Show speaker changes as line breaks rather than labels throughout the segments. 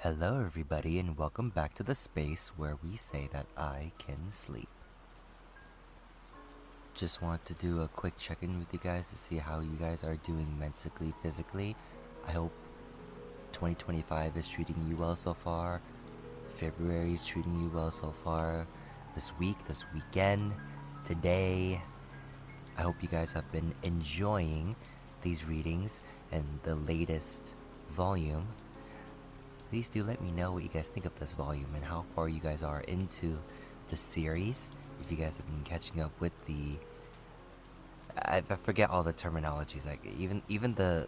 Hello everybody and welcome back to the space where we say that I can sleep. Just want to do a quick check-in with you guys to see how you guys are doing mentally, physically. I hope 2025 is treating you well so far. February is treating you well so far. This week, this weekend, today. I hope you guys have been enjoying these readings and the latest volume. Please do let me know what you guys think of this volume and how far you guys are into the series. If you guys have been catching up with the... I forget all the terminologies, like even the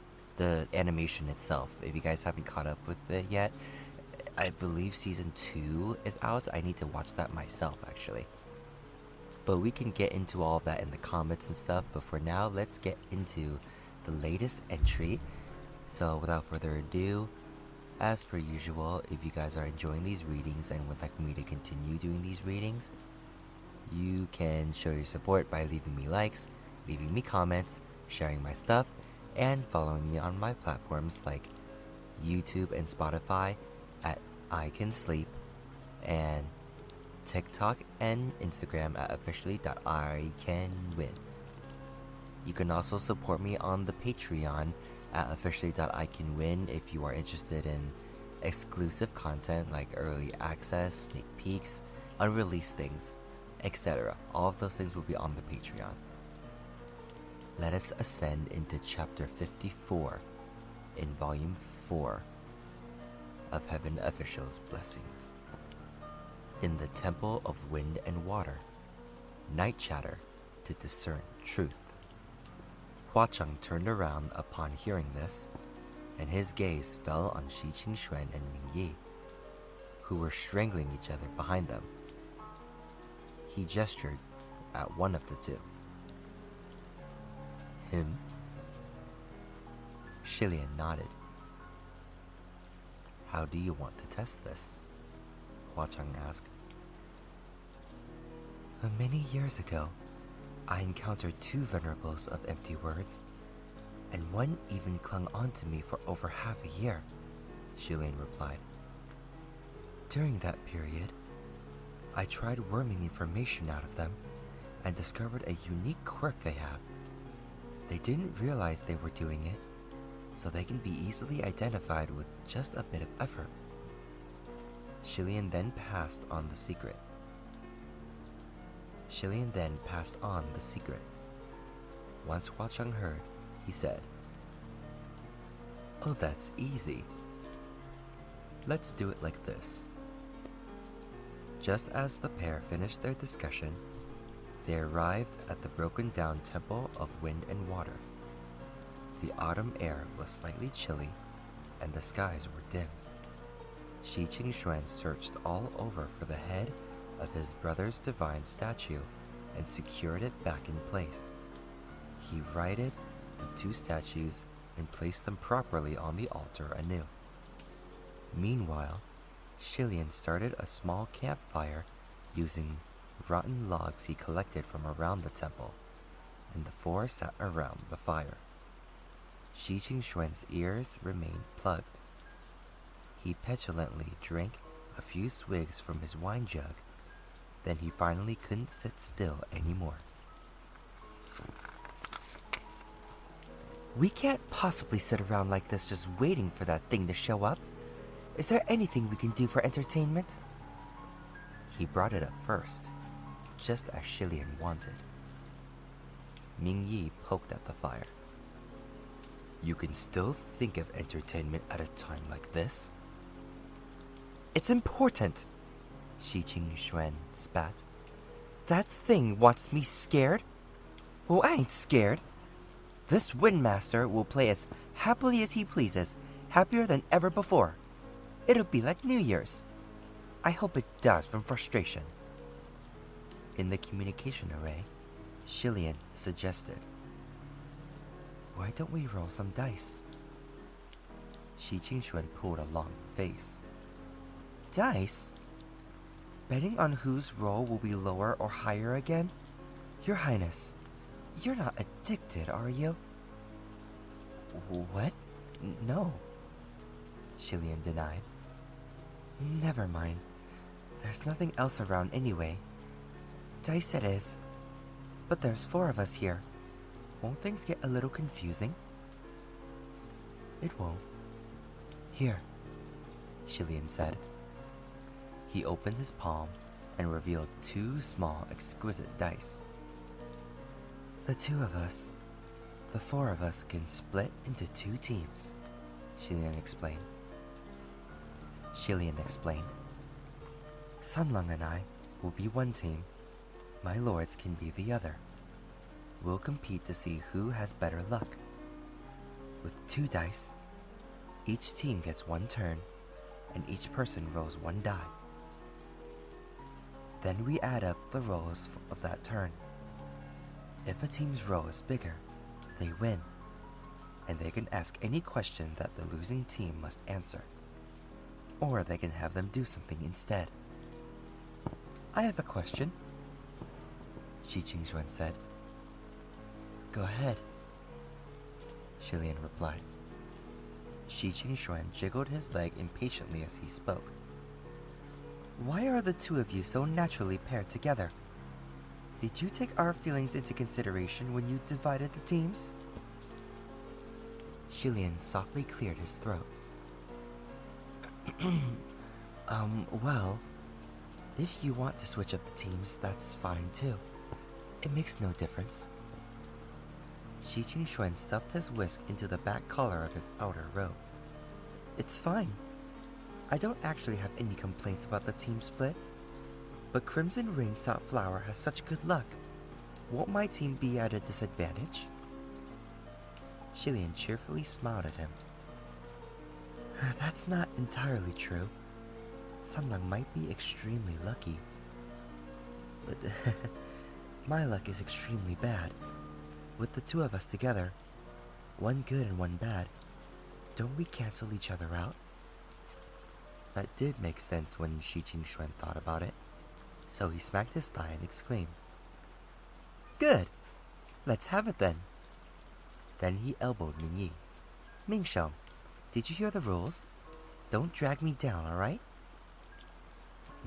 animation itself. If you guys haven't caught up with it yet, I believe season 2 is out. I need to watch that myself, actually. But we can get into all of that in the comments and stuff. But for now, let's get into the latest entry. So without further ado, as per usual, if you guys are enjoying these readings and would like me to continue doing these readings, you can show your support by leaving me likes, leaving me comments, sharing my stuff, and following me on my platforms like YouTube and Spotify at iKenSleep, and TikTok and Instagram at officially.iCanWin. You can also support me on the Patreon at officially.iCanWin if you are interested in exclusive content like early access, sneak peeks, unreleased things, etc. All of those things will be on the Patreon. Let us ascend into chapter 54 in volume 4 of Heaven Official's Blessings. In the Temple of Wind and Water, night chatter to discern truth. Hua Cheng turned around upon hearing this, and his gaze fell on Shi Qingxuan and Ming Yi, who were strangling each other behind them. He gestured at one of the two. Him? Shilian nodded. How do you want to test this? Hua Cheng asked. Many years ago, I encountered 2 venerables of empty words, and one even clung on to me for over half a year, Shilian replied. During that period, I tried worming information out of them and discovered a unique quirk they have. They didn't realize they were doing it, so they can be easily identified with just a bit of effort. Shilian then passed on the secret. Once Hua Cheng heard, he said, Oh, that's easy. Let's do it like this. Just as the pair finished their discussion, they arrived at the broken down Temple of Wind and Water. The autumn air was slightly chilly, and the skies were dim. Shi Qingxuan searched all over for the head of his brother's divine statue and secured it back in place. He righted the 2 statues and placed them properly on the altar anew. Meanwhile, Shilian started a small campfire using rotten logs he collected from around the temple, and the 4 sat around the fire. Shi Qingxuan's ears remained plugged. He petulantly drank a few swigs from his wine jug. Then he finally couldn't sit still anymore. We can't possibly sit around like this just waiting for that thing to show up. Is there anything we can do for entertainment? He brought it up first, just as Shilian wanted. Ming Yi poked at the fire. You can still think of entertainment at a time like this? It's important, Shi Qingxuan spat. That thing wants me scared? Well, I ain't scared. This Windmaster will play as happily as he pleases, happier than ever before. It'll be like New Year's. I hope it does from frustration. In the communication array, Shilian suggested. Why don't we roll some dice? Shi Qingxuan pulled a long face. Dice? Betting on whose roll will be lower or higher again? Your Highness, you're not addicted, are you? What? No, Shilian denied. Never mind. There's nothing else around anyway. Dice it is. But there's 4 of us here. Won't things get a little confusing? It won't. Here, Shilian said. He opened his palm and revealed 2 small, exquisite dice. The 2 of us, the 4 of us can split into 2 teams, Shilian explained. Sunlung and I will be one team. My lords can be the other. We'll compete to see who has better luck. With 2 dice, each team gets 1 turn, and each person rolls 1 die. Then we add up the rolls of that turn. If a team's roll is bigger, they win, and they can ask any question that the losing team must answer. Or they can have them do something instead. I have a question, Shi Qingxuan said. Go ahead, Shilian replied. Shi Qingxuan jiggled his leg impatiently as he spoke. Why are the 2 of you so naturally paired together? Did you take our feelings into consideration when you divided the teams? Shilian softly cleared his throat. Well, if you want to switch up the teams, that's fine too. It makes no difference. Shi Qingxuan stuffed his whisk into the back collar of his outer robe. It's fine. I don't actually have any complaints about the team split. But Crimson Rain Sought Flower has such good luck. Won't my team be at a disadvantage? Shilian cheerfully smiled at him. That's not entirely true. Sunlung might be extremely lucky. But my luck is extremely bad. With the 2 of us together, 1 good and 1 bad, don't we cancel each other out? That did make sense when Shi Qingxuan thought about it, so he smacked his thigh and exclaimed, Good! Let's have it then. Then he elbowed Mingyi. Mingshou, did you hear the rules? Don't drag me down, alright?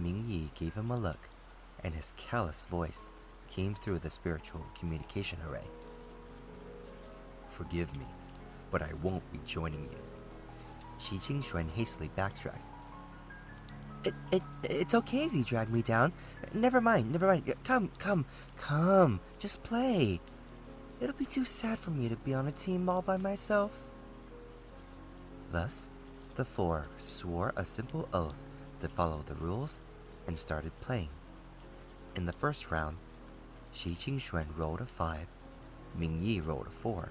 Mingyi gave him a look, and his callous voice came through the spiritual communication array. Forgive me, but I won't be joining you. Shi Qingxuan hastily backtracked. It's okay if you drag me down. Never mind. Come. Just play. It'll be too sad for me to be on a team all by myself. Thus, the 4 swore a simple oath to follow the rules and started playing. In the first round, Shi Qingxuan rolled a 5, Mingyi rolled a 4,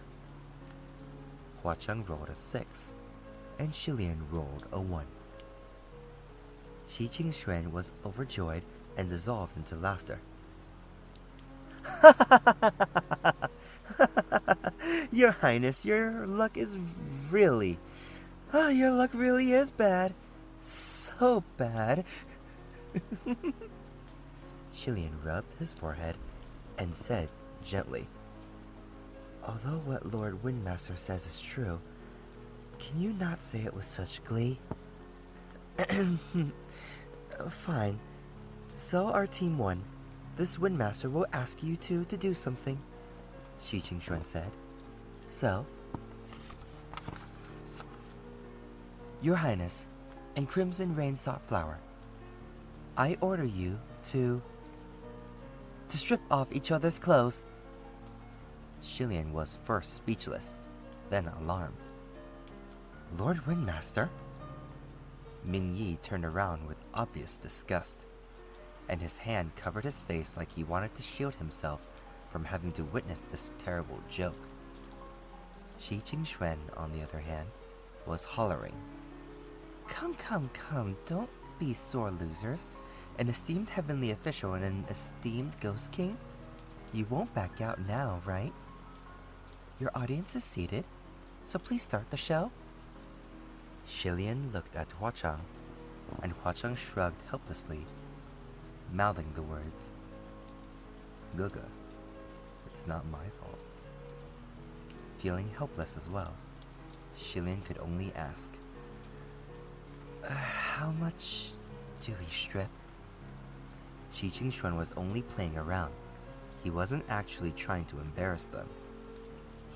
Huacheng rolled a 6, and Shilian rolled a 1. Shi Qingxuan was overjoyed and dissolved into laughter. Your Highness, your luck really is bad. So bad. Shilian rubbed his forehead and said gently, Although what Lord Windmaster says is true, can you not say it with such glee? Fine. So our team won. This Windmaster will ask you 2 to do something, Shi Qingxuan said. So, Your Highness and Crimson Rain Sought Flower, I order you to strip off each other's clothes. Shilian was first speechless, then alarmed. Lord Windmaster? Mingyi turned around with obvious disgust, and his hand covered his face like he wanted to shield himself from having to witness this terrible joke. Shi Qingxuan, on the other hand, was hollering. Come, don't be sore losers. An esteemed heavenly official and an esteemed ghost king? You won't back out now, right? Your audience is seated, so please start the show. Shilian looked at Huacheng, and Huacheng shrugged helplessly, mouthing the words, Guga, it's not my fault. Feeling helpless as well, Shilian could only ask, How much Do we strip? Shi Qingxuan was only playing around. He wasn't actually trying to embarrass them.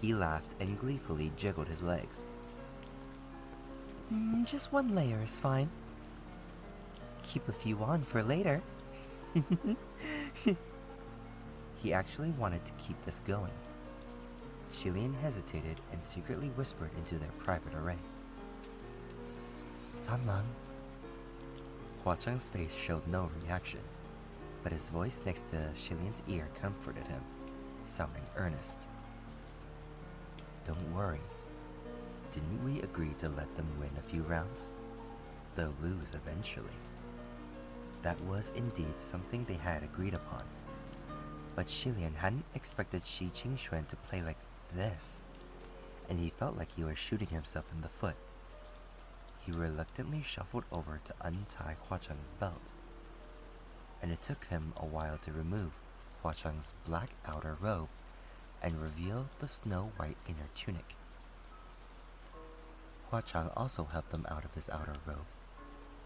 He laughed and gleefully jiggled his legs. Just one layer is fine. Keep a few on for later. He actually wanted to keep this going. Shilian hesitated and secretly whispered into their private array. Sanlang. Hua Chang's face showed no reaction, but his voice next to Shilian's ear comforted him, sounding earnest. Don't worry. Didn't we agree to let them win a few rounds? They'll lose eventually. That was indeed something they had agreed upon. But Shilian hadn't expected Shi Qingxuan to play like this, and he felt like he was shooting himself in the foot. He reluctantly shuffled over to untie Hua Chang's belt, and it took him a while to remove Hua Chang's black outer robe and reveal the snow-white inner tunic. Hua Chang also helped him out of his outer robe,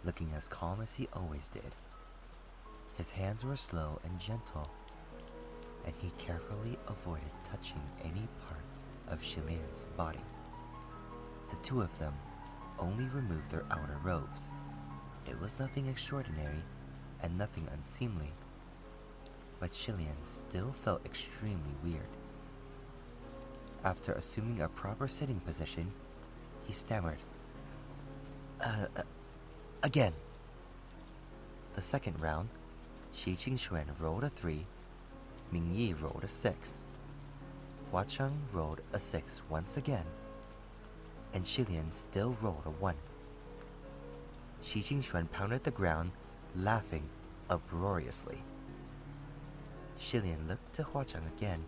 looking as calm as he always did. His hands were slow and gentle, and he carefully avoided touching any part of Shilian's body. The two of them only removed their outer robes. It was nothing extraordinary and nothing unseemly, but Shilian still felt extremely weird. After assuming a proper sitting position, he stammered, again. The second round, Shi Qingxuan rolled a 3, Ming Yi rolled a 6, Hua Chang rolled a 6 once again, and Shilian still rolled a 1. Shi Qingxuan pounded the ground, laughing uproariously. Shilian looked to Hua Chang again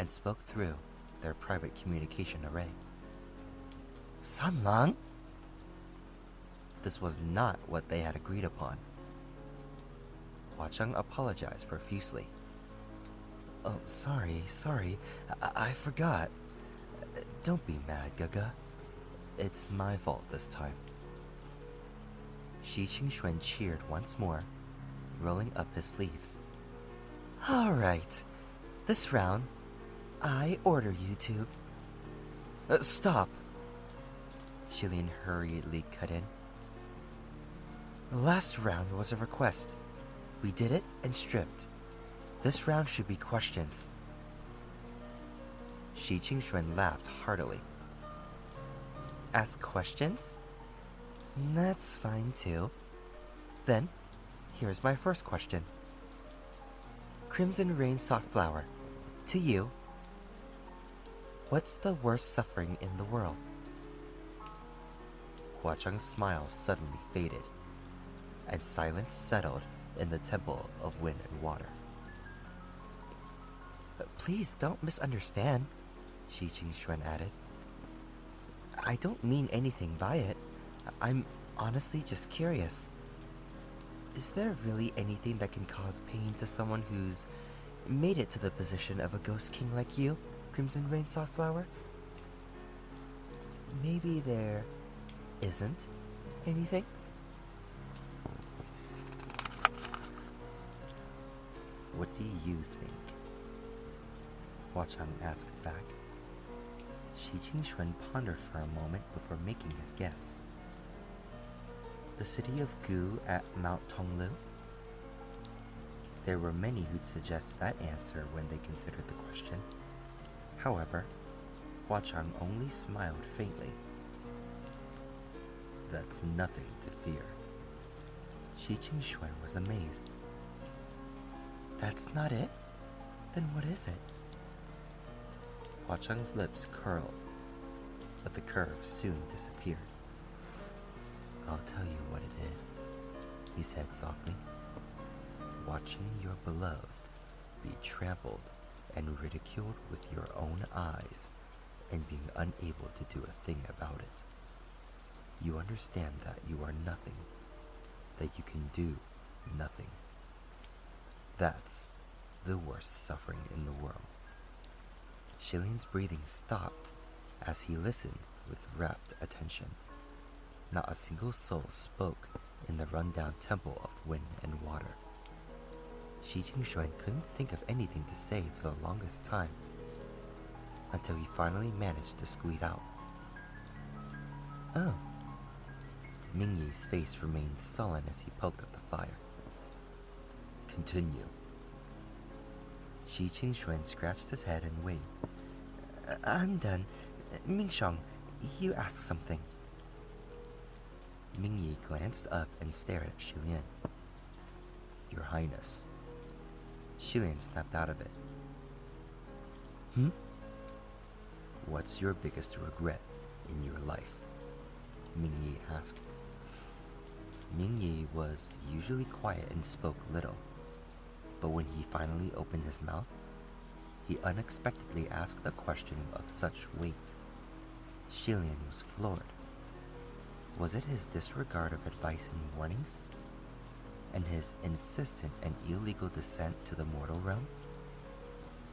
and spoke through their private communication array. Sanlang? This was not what they had agreed upon. Hua Chang apologized profusely. Oh, sorry. I forgot. Don't be mad, Gaga. It's my fault this time. Shi Qingxuan cheered once more, rolling up his sleeves. All right. This round, I order you to... Stop! Shilian hurriedly cut in. The last round was a request. We did it and stripped. This round should be questions. Shi Qingxuan laughed heartily. Ask questions? That's fine too. Then, here's my first question. Crimson Rain Sought Flower, to you. What's the worst suffering in the world? Hua Chang's smile suddenly faded, and silence settled in the temple of wind and water. Please don't misunderstand, Shi Qingxuan added. I don't mean anything by it. I'm honestly just curious. Is there really anything that can cause pain to someone who's made it to the position of a ghost king like you, Crimson Rain Sought Flower? Maybe there isn't anything? What do you think? Hua Chang asked back. Shi Qingxuan pondered for a moment before making his guess. The city of Gu at Mount Tonglu? There were many who'd suggest that answer when they considered the question. However, Hua Chang only smiled faintly. That's nothing to fear. Shi Qingxuan was amazed. That's not it? Then what is it? Hua Chang's lips curled, but the curve soon disappeared. I'll tell you what it is, he said softly. Watching your beloved be trampled and ridiculed with your own eyes and being unable to do a thing about it. You understand that you are nothing, that you can do nothing. That's the worst suffering in the world. Shilian's breathing stopped as he listened with rapt attention. Not a single soul spoke in the rundown temple of wind and water. Shi Jingxuan couldn't think of anything to say for the longest time, until he finally managed to squeeze out, "Oh." Ming Yi's face remained sullen as he poked at the fire. "Continue." Shi Jingxuan scratched his head and waved. "I'm done. Mingsheng, you asked something." Ming Yi glanced up and stared at Shilian. "Your Highness." Shilian snapped out of it. "What's your biggest regret in your life?" Ming Yi asked. Ming Yi was usually quiet and spoke little, but when he finally opened his mouth, he unexpectedly asked a question of such weight. Shilian was floored. Was it his disregard of advice and warnings? And his insistent and illegal descent to the mortal realm?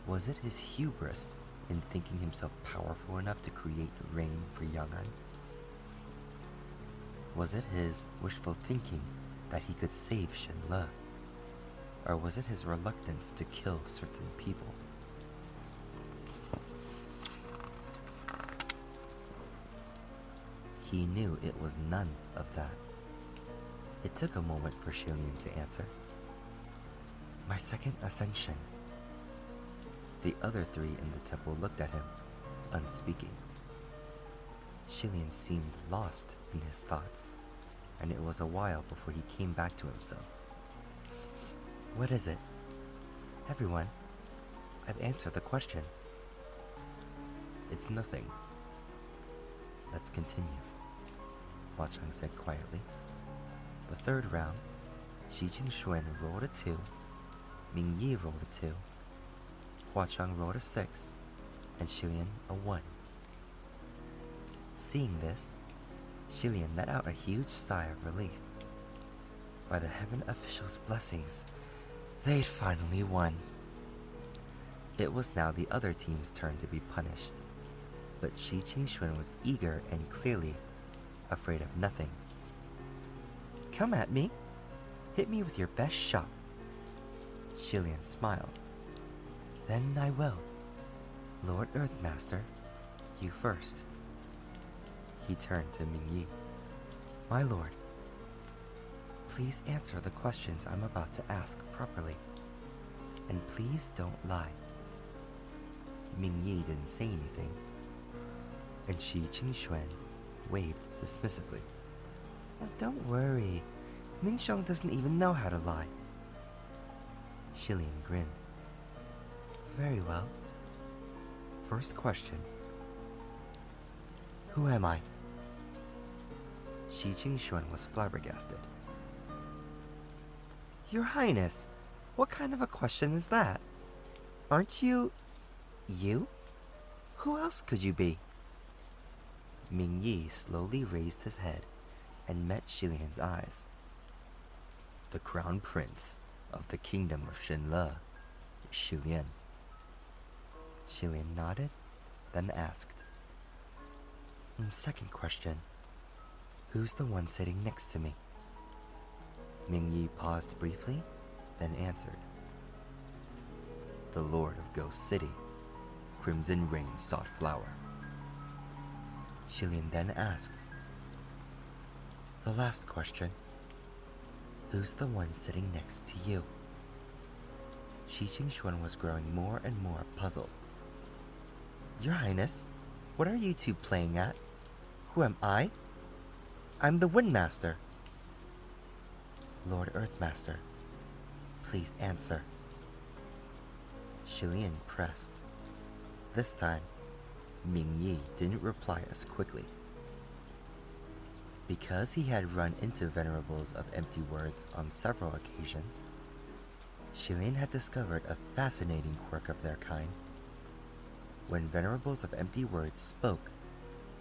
Was it his hubris in thinking himself powerful enough to create rain for Yang'an? Was it his wishful thinking that he could save Shenle? Or was it his reluctance to kill certain people? He knew it was none of that. It took a moment for Shilian to answer. "My second ascension." The other three in the temple looked at him, unspeaking. Shilian seemed lost in his thoughts, and it was a while before he came back to himself. "What is it?" "Everyone, I've answered the question." "It's nothing." "Let's continue," Hua Cheng said quietly. The third round, Shi Jingxuan rolled a 2, Ming Yi rolled a 2, Hua Cheng rolled a 6, and Shilian a 1. Seeing this, Shilian let out a huge sigh of relief. By the heaven official's blessings, they'd finally won. It was now the other team's turn to be punished, but Shi Jingxuan was eager and clearly afraid of nothing. "Come at me. Hit me with your best shot." Shilian smiled. "Then I will. Lord Earthmaster, you first." He turned to Ming Yi. "My lord, please answer the questions I'm about to ask properly. And please don't lie." Ming Yi didn't say anything, and Shi Jingxuan waved dismissively. "Oh, don't worry. Mingsheng doesn't even know how to lie." Shilian grinned. "Very well. First question. Who am I?" Shi Jingxuan was flabbergasted. "Your Highness, what kind of a question is that? Aren't you... you? Who else could you be?" Ming Yi slowly raised his head and met Shilian's eyes. "The Crown Prince of the Kingdom of Shenle, Shilian." Shilian nodded, then asked, "Second question. Who's the one sitting next to me?" Ming Yi paused briefly, then answered, "The Lord of Ghost City, Crimson Rain Sought Flower." Shilian then asked, "The last question. Who's the one sitting next to you?" Shi Jingxuan was growing more and more puzzled. "Your Highness, what are you two playing at? Who am I? I'm the Windmaster." "Lord Earthmaster, please answer." Shilian pressed. This time, Ming Yi didn't reply as quickly. Because he had run into Venerables of Empty Words on several occasions, Shilian had discovered a fascinating quirk of their kind. When Venerables of Empty Words spoke,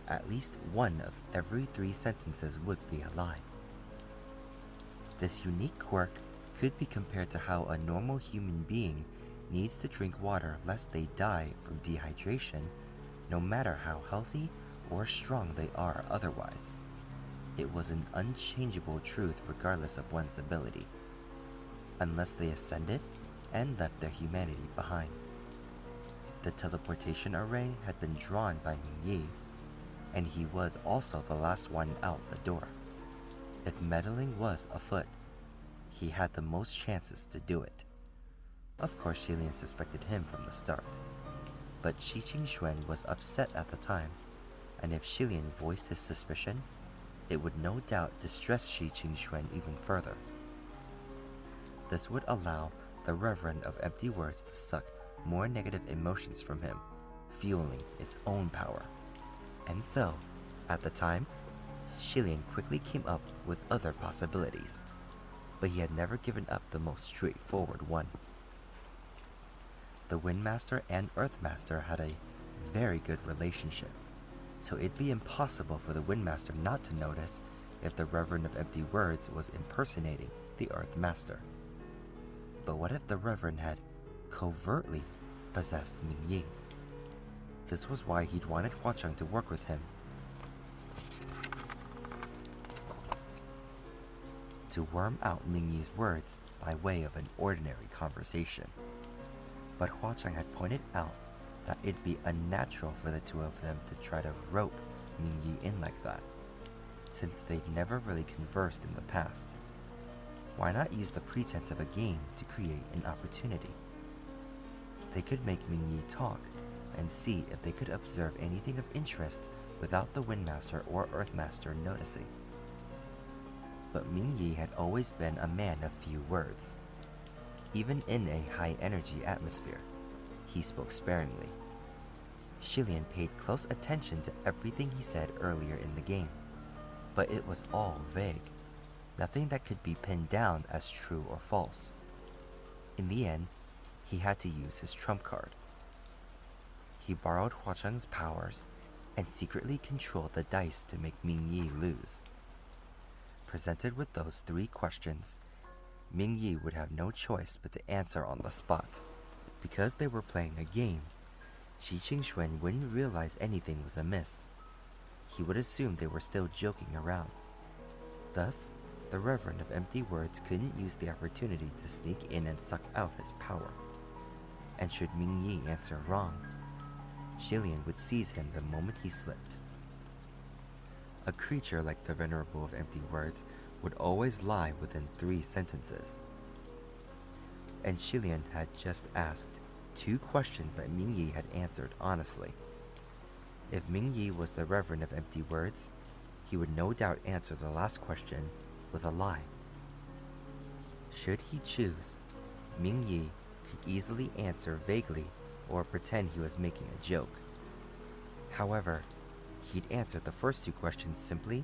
at least one of every 3 sentences would be a lie. This unique quirk could be compared to how a normal human being needs to drink water lest they die from dehydration, no matter how healthy or strong they are otherwise. It was an unchangeable truth regardless of one's ability, unless they ascended and left their humanity behind. The teleportation array had been drawn by Ming Yi, and he was also the last one out the door. If meddling was afoot, he had the most chances to do it. Of course, Xilian suspected him from the start, but Qi Qingxuan was upset at the time, and if Xilian voiced his suspicion, it would no doubt distress Qi Qingxuan even further. This would allow the Reverend of Empty Words to suck more negative emotions from him, fueling its own power. And so, at the time, Xilian quickly came up with other possibilities, but he had never given up the most straightforward one. The Windmaster and Earthmaster had a very good relationship, so it'd be impossible for the Windmaster not to notice if the Reverend of Empty Words was impersonating the Earthmaster. But what if the Reverend had covertly possessed Ming Yi? This was why he'd wanted Huacheng to work with him, to worm out Ming Yi's words by way of an ordinary conversation. But Huacheng had pointed out that it'd be unnatural for the two of them to try to rope Ming Yi in like that, since they'd never really conversed in the past. Why not use the pretense of a game to create an opportunity? They could make Ming Yi talk and see if they could observe anything of interest without the Windmaster or Earthmaster noticing. But Ming Yi had always been a man of few words. Even in a high-energy atmosphere, he spoke sparingly. Xilian paid close attention to everything he said earlier in the game, but it was all vague, nothing that could be pinned down as true or false. In the end, he had to use his trump card. He borrowed Huacheng's powers and secretly controlled the dice to make Ming Yi lose. Presented with those three questions, Ming Yi would have no choice but to answer on the spot. Because they were playing a game, Qi Qingxuan wouldn't realize anything was amiss. He would assume they were still joking around. Thus, the Reverend of Empty Words couldn't use the opportunity to sneak in and suck out his power. And should Ming Yi answer wrong, Xilian would seize him the moment he slipped. A creature like the Venerable of Empty Words would always lie within 3 sentences. And Xilian had just asked 2 questions that Ming Yi had answered honestly. If Ming Yi was the Reverend of Empty Words, he would no doubt answer the last question with a lie. Should he choose, Ming Yi could easily answer vaguely or pretend he was making a joke. However, he'd answer the first 2 questions simply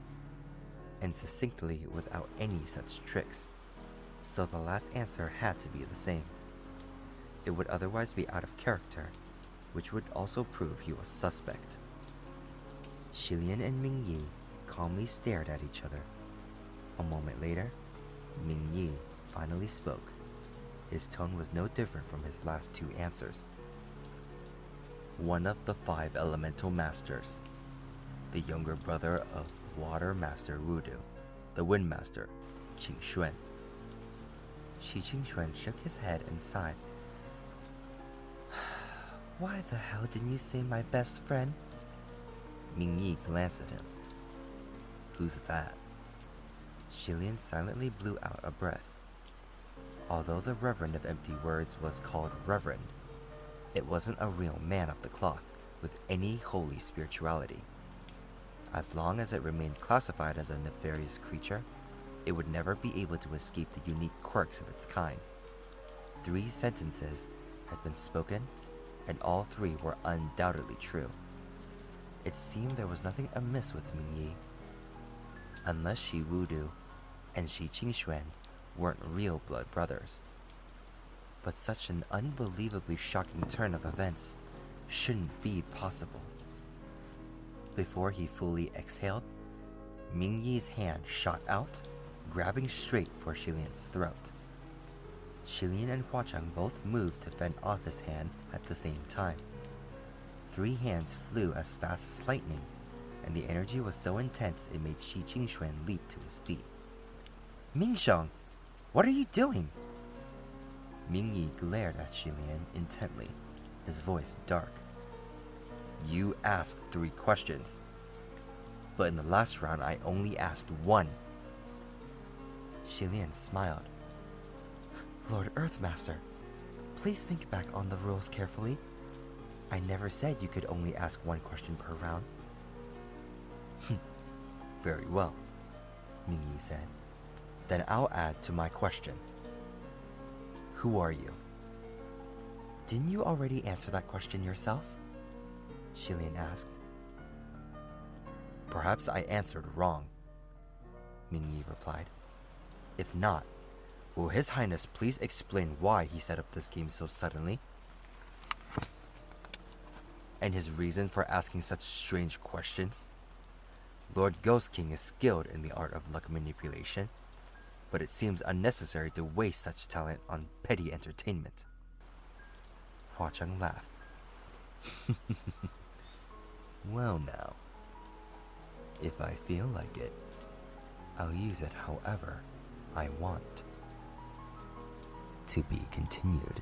and succinctly without any such tricks, so the last answer had to be the same. It would otherwise be out of character, which would also prove he was suspect. Xilian and Ming Yi calmly stared at each other. A moment later, Ming Yi finally spoke. His tone was no different from his last 2 answers. One of the 5 elemental masters, the younger brother of Water Master Wudu, the Wind Master, Qing Xuan. Qi Qingxuan shook his head and sighed. Why the hell didn't you say my best friend? Ming Yi glanced at him. Who's that? Xilian silently blew out a breath. Although the Reverend of Empty Words was called Reverend, it wasn't a real man of the cloth with any holy spirituality. As long as it remained classified as a nefarious creature, it would never be able to escape the unique quirks of its kind. 3 sentences had been spoken, and all 3 were undoubtedly true. It seemed there was nothing amiss with Ming Yi, unless Shi Wudu and Qi Qingxuan weren't real blood brothers. But such an unbelievably shocking turn of events shouldn't be possible. Before he fully exhaled, Ming Yi's hand shot out, grabbing straight for Xilian's throat. Xilian and Huacheng both moved to fend off his hand at the same time. 3 hands flew as fast as lightning, and the energy was so intense it made Shi Qingxuan leap to his feet. Mingsheng, what are you doing? Ming Yi glared at Xilian intently, his voice dark. You asked 3 questions, but in the last round I only asked 1. Xilian smiled. Lord Earthmaster, please think back on the rules carefully. I never said you could only ask 1 question per round. Very well, Ming Yi said. Then I'll add to my question. Who are you? Didn't you already answer that question yourself? Xilian asked. Perhaps I answered wrong, Ming Yi replied. If not, will His Highness please explain why he set up this game so suddenly? And his reason for asking such strange questions? Lord Ghost King is skilled in the art of luck manipulation, but it seems unnecessary to waste such talent on petty entertainment. Hua Cheng laughed. Well now, if I feel like it, I'll use it however I want. To be continued.